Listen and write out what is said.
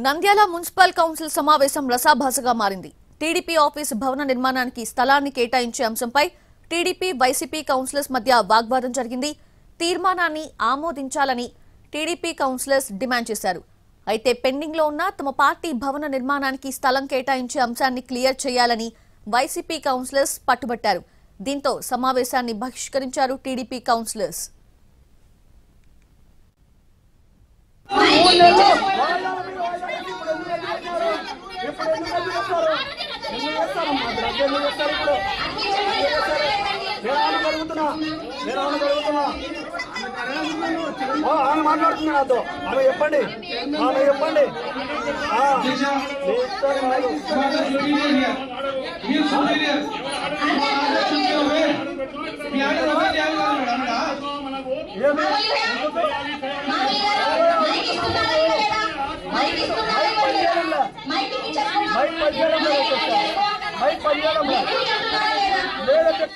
Nandyal municipal council సమావేశం రసాభాసగా మారింది. TDP office భవన నిర్మాణానికి స్థలాన్ని కేటాయించే అంశంపై టీడీపీ వైసీపీ కౌన్సిలర్స్ మధ్య వాగ్వాదం జరిగింది. తీర్మానాన్ని ఆమోదించాలని టీడీపీ కౌన్సిలర్స్ డిమాండ్ చేశారు. అయితే పెండింగ్ లో ఉన్న తమ పార్టీ భవన నిర్మాణానికి స్థలం కేటాయించే అంశాన్ని క్లియర్ చేయాలని వైసీపీ కౌన్సిలర్స్ పట్టుబట్టారు. దీంతో సమావేశాన్ని బహిష్కరించారు టీడీపీ కౌన్సిలర్స్. మాట్లాడుతున్నాడు ఆమె చెప్పండి మైక్ పనిచేయడం లేదు.